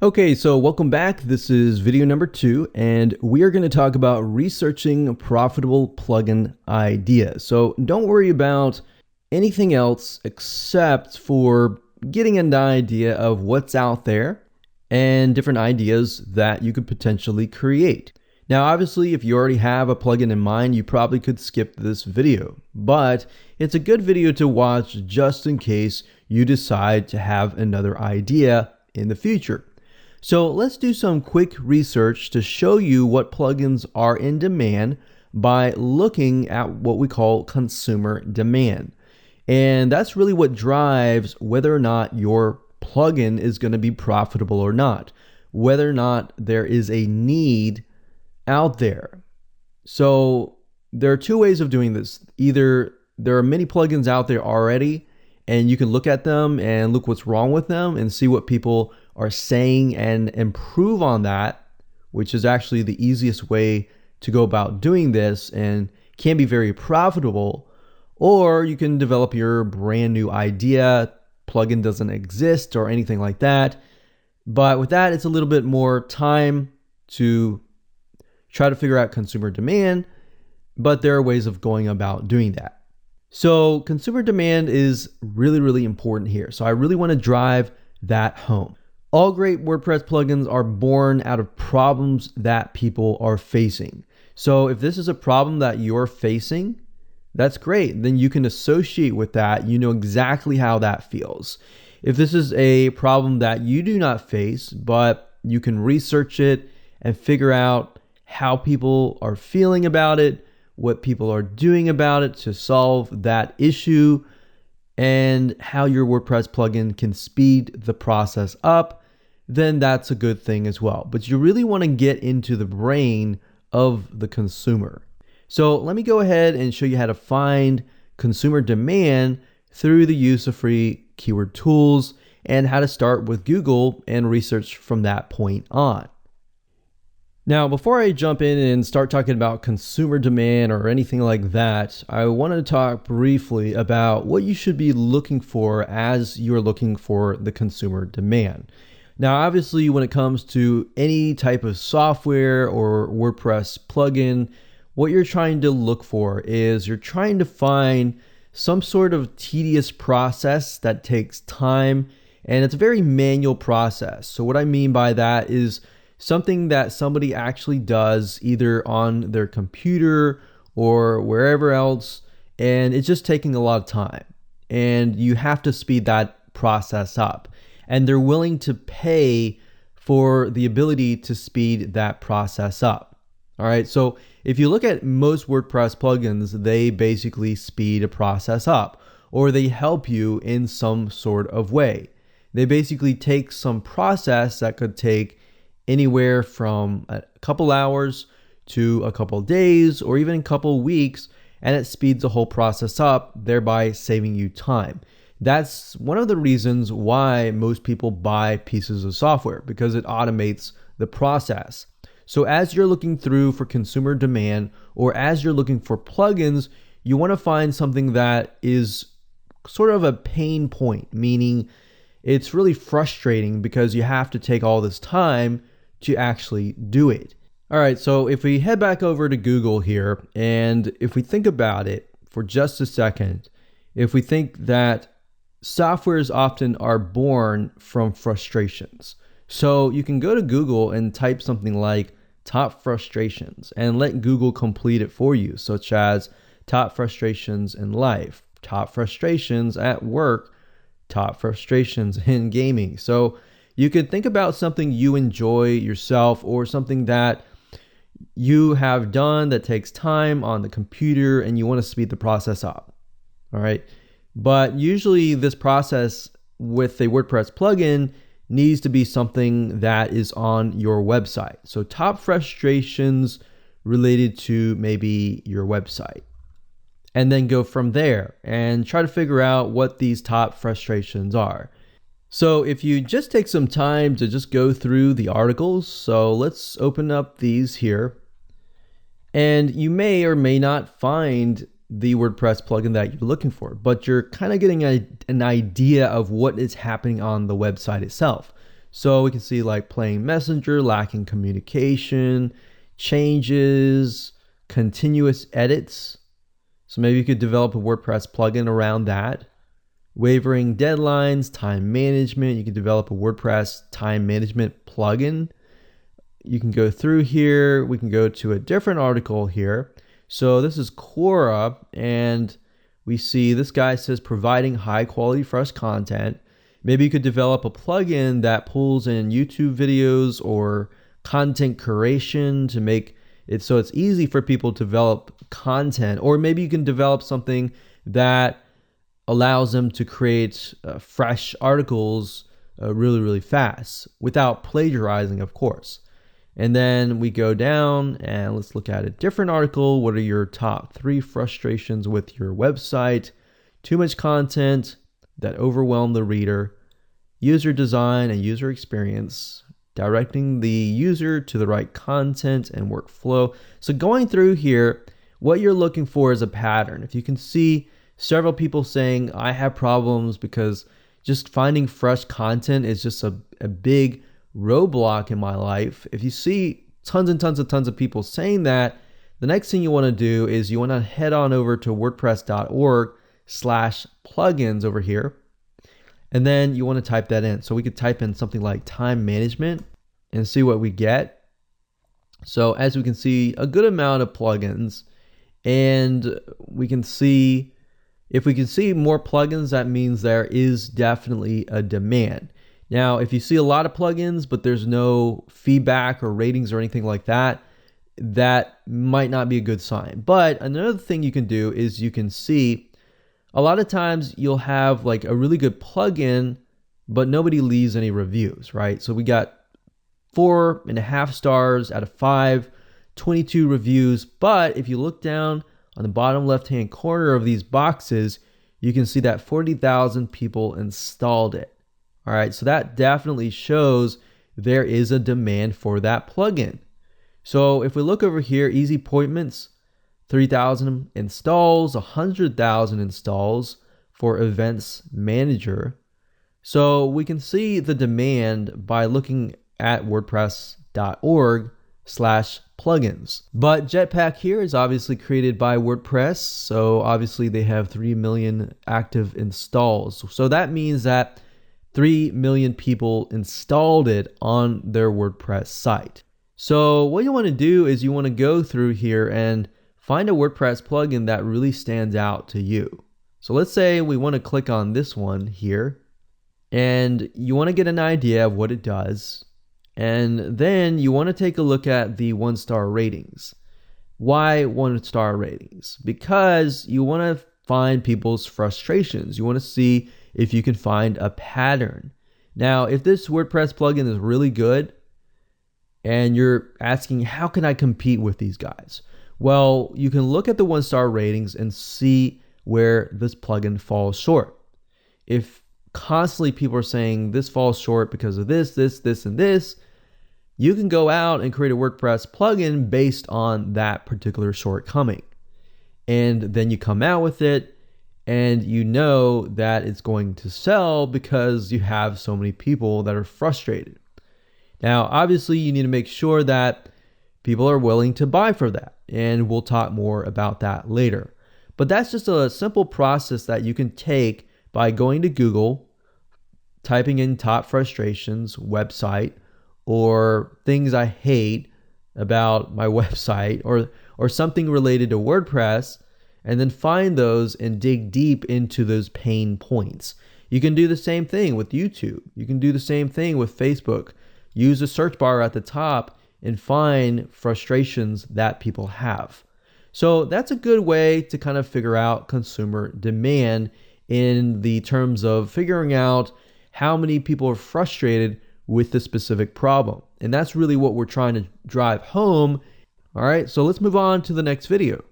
Okay, so welcome back. This is video number 2, and we are going to talk about researching profitable plugin ideas. So don't worry about anything else except for getting an idea of what's out there and different ideas that you could potentially create. Now, obviously, if you already have a plugin in mind, you probably could skip this video, but it's a good video to watch just in case you decide to have another idea in the future. So let's do some quick research to show you what plugins are in demand by looking at what we call consumer demand. And that's really what drives whether or not your plugin is going to be profitable or not, whether or not there is a need out there. So there are two ways of doing this. Either there are many plugins out there already, and you can look at them and look what's wrong with them and see what people are saying and improve on that, which is actually the easiest way to go about doing this and can be very profitable. Or you can develop your brand new idea. Plugin doesn't exist or anything like that. But with that, it's a little bit more time to try to figure out consumer demand, but there are ways of going about doing that. So consumer demand is really, really important here. So I really want to drive that home. All great WordPress plugins are born out of problems that people are facing. So if this is a problem that you're facing, that's great. Then you can associate with that. You know exactly how that feels. If this is a problem that you do not face, but you can research it and figure out how people are feeling about it, what people are doing about it to solve that issue, and how your WordPress plugin can speed the process up, then that's a good thing as well. But you really want to get into the brain of the consumer. So let me go ahead and show you how to find consumer demand through the use of free keyword tools and how to start with Google and research from that point on. Now, before I jump in and start talking about consumer demand or anything like that, I want to talk briefly about what you should be looking for as you're looking for the consumer demand. Now, obviously, when it comes to any type of software or WordPress plugin, what you're trying to look for is you're trying to find some sort of tedious process that takes time, and it's a very manual process. So what I mean by that is something that somebody actually does either on their computer or wherever else, and it's just taking a lot of time. And you have to speed that process up. And they're willing to pay for the ability to speed that process up. All right, so if you look at most WordPress plugins, they basically speed a process up, or they help you in some sort of way. They basically take some process that could take anywhere from a couple hours to a couple days or even a couple weeks, and it speeds the whole process up, thereby saving you time. That's one of the reasons why most people buy pieces of software, because it automates the process. So as you're looking through for consumer demand, or as you're looking for plugins, you want to find something that is sort of a pain point, meaning it's really frustrating because you have to take all this time to actually do it. All right, so if we head back over to Google here, and if we think about it for just a second, if we think that softwares often are born from frustrations. So you can go to Google and type something like top frustrations and let Google complete it for you, such as top frustrations in life, top frustrations at work, top frustrations in gaming. So you could think about something you enjoy yourself or something that you have done that takes time on the computer and you want to speed the process up. All right. But usually this process with a WordPress plugin needs to be something that is on your website. So top frustrations related to maybe your website. And then go from there and try to figure out what these top frustrations are. So if you just take some time to just go through the articles, so let's open up these here. And you may or may not find the WordPress plugin that you're looking for, but you're kind of getting an idea of what is happening on the website itself. So we can see like playing Messenger, lacking communication, changes, continuous edits. So maybe you could develop a WordPress plugin around that. Wavering deadlines, time management. You can develop a WordPress time management plugin. You can go through here. We can go to a different article here. So this is Quora, and we see this guy says providing high quality fresh content. Maybe you could develop a plugin that pulls in YouTube videos or content curation to make it so it's easy for people to develop content. Or maybe you can develop something that allows them to create fresh articles really, really fast without plagiarizing, of course. And then we go down and let's look at a different article. What are your top 3 frustrations with your website? Too much content that overwhelm the reader, user design and user experience, directing the user to the right content and workflow. So going through here, what you're looking for is a pattern. If you can see several people saying, I have problems because just finding fresh content is just a big roadblock in my life. If you see tons of people saying that, the next thing you want to do is you want to head on over to wordpress.org/plugins over here. And then you want to type that in. So we could type in something like time management and see what we get. So as we can see, a good amount of plugins, and we can see, if we can see more plugins, that means there is definitely a demand. Now, if you see a lot of plugins, but there's no feedback or ratings or anything like that, that might not be a good sign. But another thing you can do is you can see a lot of times you'll have like a really good plugin, but nobody leaves any reviews, right? So we got 4.5 stars out of 5, 22 reviews. But if you look down on the bottom left-hand corner of these boxes, you can see that 40,000 people installed it. All right, so that definitely shows there is a demand for that plugin. So if we look over here, easy appointments, 3,000 installs, 100,000 installs for events manager. So we can see the demand by looking at wordpress.org/plugins. But Jetpack here is obviously created by WordPress. So obviously they have 3 million active installs. So that means that 3 million people installed it on their WordPress site. So what you want to do is you want to go through here and find a WordPress plugin that really stands out to you. So let's say we want to click on this one here, and you want to get an idea of what it does. And then you want to take a look at the 1-star ratings. Why 1-star ratings? Because you want to find people's frustrations. You want to see if you can find a pattern. Now, if this WordPress plugin is really good and you're asking, how can I compete with these guys? Well, you can look at the 1-star ratings and see where this plugin falls short. If constantly people are saying this falls short because of this, and this, you can go out and create a WordPress plugin based on that particular shortcoming. And then you come out with it, and you know that it's going to sell because you have so many people that are frustrated. Now, obviously, you need to make sure that people are willing to buy for that, and we'll talk more about that later. But that's just a simple process that you can take by going to Google, typing in top frustrations, website, or things I hate about my website, or something related to WordPress, and then find those and dig deep into those pain points. You can do the same thing with YouTube. You can do the same thing with Facebook. Use the search bar at the top and find frustrations that people have. So that's a good way to kind of figure out consumer demand in the terms of figuring out how many people are frustrated with the specific problem. And that's really what we're trying to drive home. All right, so let's move on to the next video.